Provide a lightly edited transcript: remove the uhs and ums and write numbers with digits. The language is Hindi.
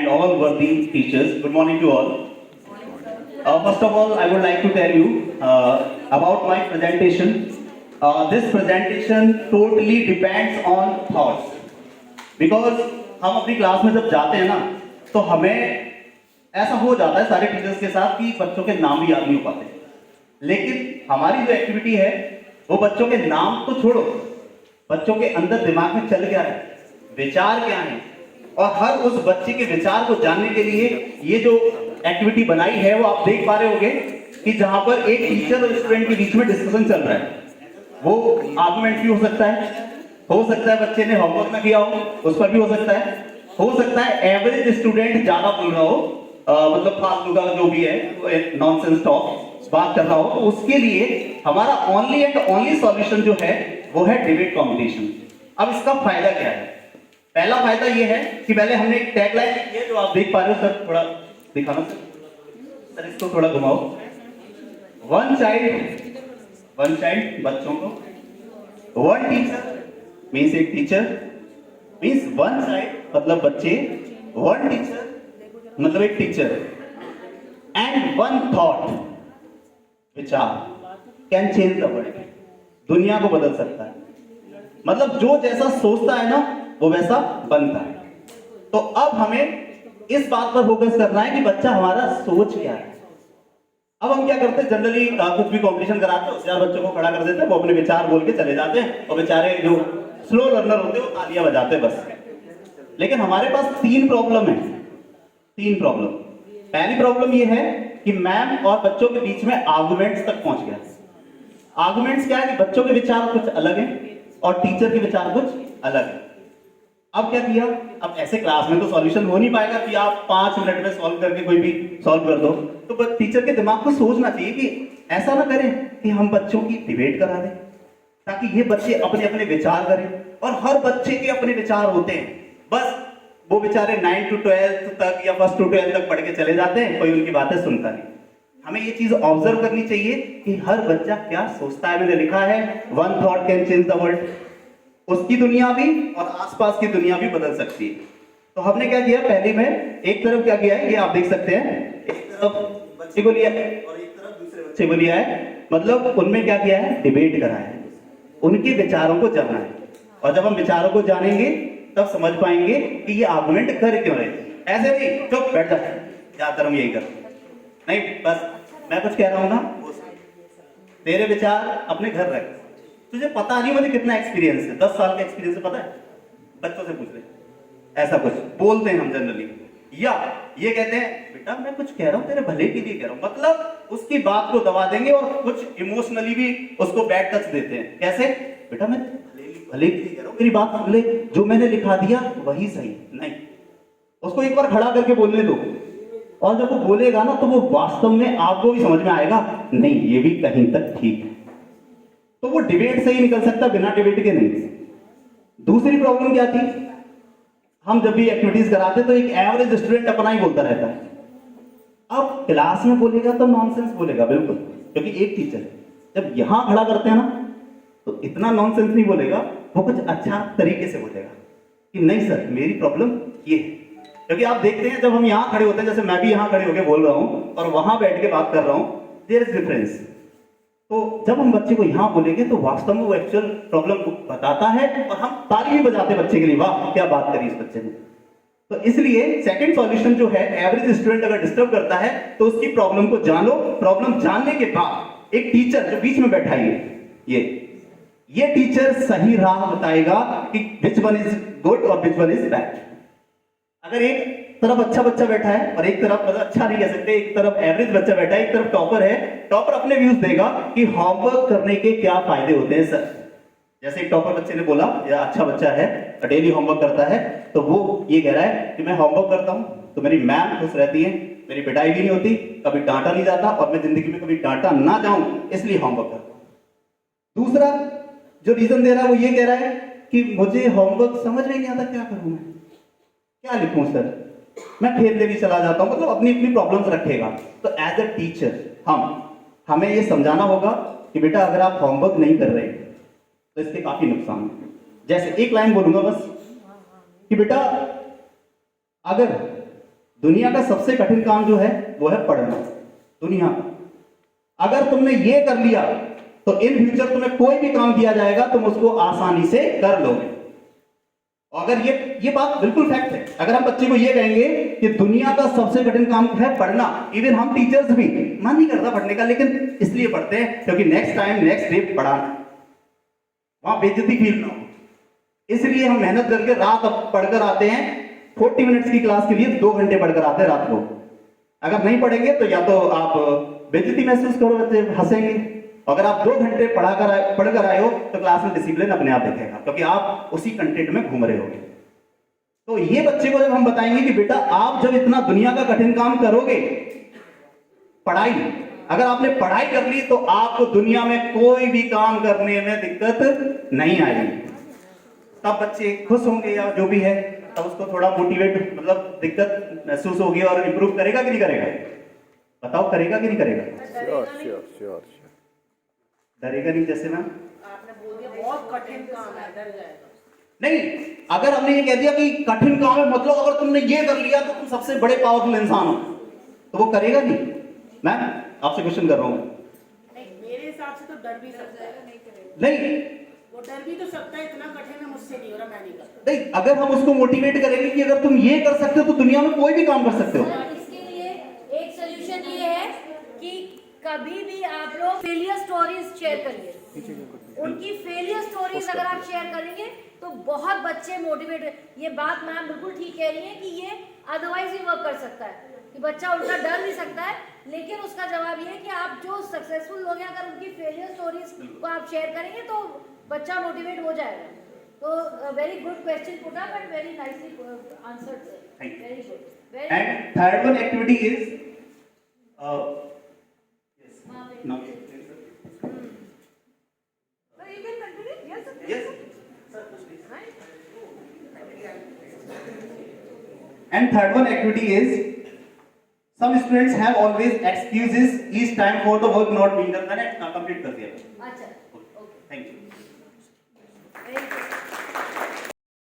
and all worthy teachers. Good morning to all. First of all, I would like to tell you about my presentation. This presentation totally depends on thoughts. Because हम अपनी क्लास में जब जाते हैं ना, तो हमें ऐसा हो जाता है सारे टीचर्स के साथ कि बच्चों के नाम भी याद नहीं हो पाते। लेकिन हमारी जो एक्टिविटी है, वो बच्चों के नाम तो छोड़ो, बच्चों के अंदर दिमाग में चल क्या है, विचार क्या है, और हर उस बच्चे के विचार को जानने के लिए ये जो एक्टिविटी बनाई है वो आप देख पा रहे होंगे कि जहां पर एक टीचर और स्टूडेंट के बीच में डिस्कशन चल रहा है। वो आर्गुमेंट भी हो सकता है बच्चे ने होमवर्क ना किया हो, उस पर भी हो सकता है एवरेज स्टूडेंट ज्यादा बोल रहा हो, मतलब फालतू का जो भी है नॉनसेंस टॉक बात कर रहा हो, तो उसके लिए हमारा ओनली एंड ओनली सॉल्यूशन जो है वो है डिबेट कॉम्पिटिशन। अब इसका फायदा क्या है? पहला फायदा ये है कि पहले हमने एक टैगलाइन लिखी है जो आप देख पा रहे हो। सर थोड़ा दिखाना सर, इसको थोड़ा घुमाओ। वन चाइल्ड बच्चों को, वन टीचर मीन्स एक टीचर, मीन्स वन चाइल्ड मतलब बच्चे, वन टीचर मतलब एक टीचर, एंड वन थॉट विचार कैन चेंज द वर्ल्ड, दुनिया को बदल सकता है। मतलब जो जैसा सोचता है ना वो वैसा बनता है। तो अब हमें इस बात पर फोकस करना है कि बच्चा हमारा सोच क्या है। अब हम क्या करते हैं, जनरली कुछ भी कंपटीशन कराते हैं, उससे बच्चों को खड़ा कर देते हैं, वो अपने विचार बोल के चले जाते हैं, और बेचारे जो स्लो लर्नर होते हैं वो तालियां बजाते हैं बस। लेकिन हमारे पास तीन प्रॉब्लम है। पहली प्रॉब्लम ये है कि मैम और बच्चों के बीच में आर्गुमेंट्स तक पहुंच गया। आर्गुमेंट्स क्या है कि बच्चों के विचार कुछ अलग है और टीचर के विचार कुछ अलग है। अब क्या किया, अब ऐसे क्लास में तो सॉल्यूशन हो नहीं पाएगा कि आप 5 मिनट में सॉल्व करके कोई भी सॉल्व कर दो। तो टीचर के दिमाग को सोचना चाहिए कि ऐसा ना करें कि हम बच्चों की डिबेट करा दें, ताकि ये बच्चे अपने अपने विचार करें। और हर बच्चे के अपने विचार होते हैं, बस वो बेचारे 9 to 12 तक या 1st to 12 तक पढ़ के चले जाते हैं, कोई उनकी बातें सुनता नहीं। हमें ये चीज ऑब्जर्व करनी चाहिए कि हर बच्चा क्या सोचता है। मैंने लिखा है one thought can change the world, उसकी दुनिया भी और आसपास की दुनिया भी बदल सकती है। तो हमने क्या किया, पहले में एक तरफ क्या किया है, ये आप देख सकते हैं, एक तरफ बच्चे को लिया है और एक तरफ दूसरे बच्चे को लिया है। मतलब उनमें क्या किया है, डिबेट करा है, उनके विचारों को जानना है। और जब हम विचारों को जानेंगे तब समझ पाएंगे कि ये आर्गुमेंट कर क्यों रहे। ऐसे नहीं चुप बैठ जा, ज्यादातर हम यही करते नहीं, बस मैं कुछ कह रहा हूं ना, तेरे विचार अपने घर रख। तुझे पता नहीं मुझे कितना एक्सपीरियंस है, 10 साल का एक्सपीरियंस है, पता है, बच्चों से पूछ ले। ऐसा कुछ बोलते हैं हम जनरली, या ये कहते हैं बेटा मैं कुछ कह रहा हूं तेरे भले के लिए कह रहा हूं, मतलब उसकी बात को दबा देंगे और कुछ इमोशनली भी उसको बैड टच देते हैं। कैसे, बेटा मैं भले के लिए कह रहा हूं, मेरी बात सुन ले, जो मैंने लिखा दिया वही सही। नहीं, उसको एक बार खड़ा करके बोलने दो, और जब वो बोलेगा ना तो वो वास्तव में आपको भी समझ में आएगा नहीं ये भी कहीं तक ठीक है। तो वो डिबेट से ही निकल सकता, बिना डिबेट के नहीं। दूसरी प्रॉब्लम क्या थी, हम जब भी एक्टिविटीज कराते तो एक एवरेज स्टूडेंट अपना ही बोलता रहता है। अब क्लास में बोलेगा तो नॉनसेंस बोलेगा बिल्कुल, क्योंकि एक टीचर जब यहां खड़ा करते हैं ना तो इतना नॉनसेंस नहीं बोलेगा, वो कुछ अच्छा तरीके से बोलेगा कि नहीं सर मेरी प्रॉब्लम ये है। क्योंकि आप देखते हैं जब हम यहां खड़े होते हैं, जैसे मैं भी यहां खड़े होकर बोल रहा हूं और वहां बैठ के बात कर रहा हूं, देयर इज डिफरेंस। तो जब हम बच्चे को यहां बोलेंगे तो वास्तव में वो एक्चुअल प्रॉब्लम को बताता है और हम ताली भी बजाते बच्चे के लिए, वाह क्या बात करी इस बच्चे ने। तो इसलिए सेकंड सॉल्यूशन जो है, एवरेज स्टूडेंट अगर डिस्टर्ब करता है तो उसकी प्रॉब्लम को जान लो। प्रॉब्लम जानने के बाद एक टीचर जो बीच में बैठा है, ये टीचर सही राह बताएगा कि विच वन इज गुड और विच वन इज बैड। अगर एक तरफ अच्छा बच्चा बैठा है और एक तरफ, मतलब अच्छा नहीं कह सकते, एक तरफ एवरेज बच्चा बैठा है, एक तरफ टॉपर है, टॉपर अपने व्यूज देगा कि होमवर्क करने के क्या फायदे होते हैं सर। जैसे एक टॉपर बच्चे ने बोला, या अच्छा बच्चा है डेली होमवर्क करता है, तो वो ये कह रहा है कि मैं होमवर्क करता हूं तो मेरी मैम खुश रहती है, मेरी पिटाई भी नहीं होती, कभी डांटा नहीं जाता, और मैं जिंदगी में कभी डांटा ना जाऊं इसलिए होमवर्क करता हूं। दूसरा जो रीजन दे रहा है वो ये कह रहा है कि मुझे होमवर्क समझ में नहीं आता, क्या करूं मैं, क्या लिखूं सर, मैं खेलने भी चला जाता हूं। मतलब अपनी अपनी प्रॉब्लम्स रखेगा। तो एज अ टीचर हमें ये समझाना होगा कि बेटा अगर आप होमवर्क नहीं कर रहे तो इसके काफी नुकसान है। जैसे एक लाइन बोलूंगा बस कि बेटा अगर दुनिया का सबसे कठिन काम जो है वो है पढ़ना। दुनिया का अगर तुमने ये कर लिया तो इन फ्यूचर तुम्हें कोई भी काम दिया जाएगा तुम उसको आसानी से कर लोगे। अगर ये बात बिल्कुल फैक्ट है। अगर हम बच्चे को ये कहेंगे कि दुनिया का सबसे कठिन काम है पढ़ना, इवन हम टीचर्स भी मन नहीं करता पढ़ने का, लेकिन इसलिए पढ़ते हैं क्योंकि नेक्स्ट टाइम नेक्स्ट डे पढ़ाना, वहां बेइज्जती फील ना हो, इसलिए हम मेहनत करके रात पढ़कर आते हैं। 40 मिनट्स की क्लास के लिए 2 घंटे पढ़कर आते हैं रात को। अगर नहीं पढ़ेंगे तो या तो आप बेइज्जती महसूस करोगे, हंसेंगे। अगर आप 2 घंटे पढ़कर आए हो तो क्लास में डिसिप्लिन अपने आप दिखेगा, क्योंकि आप उसी कंटेंट में घूम रहे होगे। तो ये बच्चे को जब हम बताएंगे कि बेटा आप जब इतना दुनिया का कठिन काम करोगे, पढ़ाई, अगर आपने पढ़ाई कर ली तो आपको दुनिया में कोई भी काम करने में दिक्कत नहीं आएगी। तब बच्चे खुश होंगे या जो भी है, तब उसको थोड़ा मोटिवेट, मतलब दिक्कत महसूस होगी और इंप्रूव करेगा कि नहीं करेगा? बताओ, करेगा कि नहीं करेगा? श्योर। डरेगा नहीं? जैसे ना आपने बोल दिया बहुत कठिन काम है, डर जाएगा। नहीं, अगर हमने ये कह दिया कि कठिन काम है, मतलब अगर तुमने ये कर लिया तो तुम सबसे बड़े पावरफुल इंसान हो, तो वो करेगा नहीं? मैं आपसे क्वेश्चन कर रहा हूं। नहीं, मेरे हिसाब से तो डर भी सकता है। नहीं, वो डर भी तो सकता है, इतना कठिन है, मुझसे नहीं हो रहा, मैं नहीं करता। नहीं, अगर हम उसको मोटिवेट करेंगे कि अगर तुम ये कर सकते हो तो दुनिया में कोई भी काम कर सकते हो। इसके लिए एक सोल्यूशन ये है कि कभी भी आप लोग फेलियर स्टोरीज शेयर करिए। उनकी फेलियर स्टोरीज अगर आप शेयर करेंगे तो बहुत बच्चे मोटिवेट। ये बात मैम बिल्कुल ठीक कह रही है कि ये अदरवाइज भी वर्क कर सकता है कि बच्चा उनका डर भी सकता है, लेकिन उसका जवाब ये है कि आप जो सक्सेसफुल लोग हैं अगर उनकी फेलियर स्टोरीज को आप शेयर करेंगे तो बच्चा मोटिवेट हो जाएगा। तो very good question put up and very nicely answered. Very good. And third one activity is no. So you can continue. Yes, sir. Yes. Right. And third one activity is, some students have always excuses each time for the work not being done. मैंने complete कर दिया। अच्छा, okay, Thank you. Very good.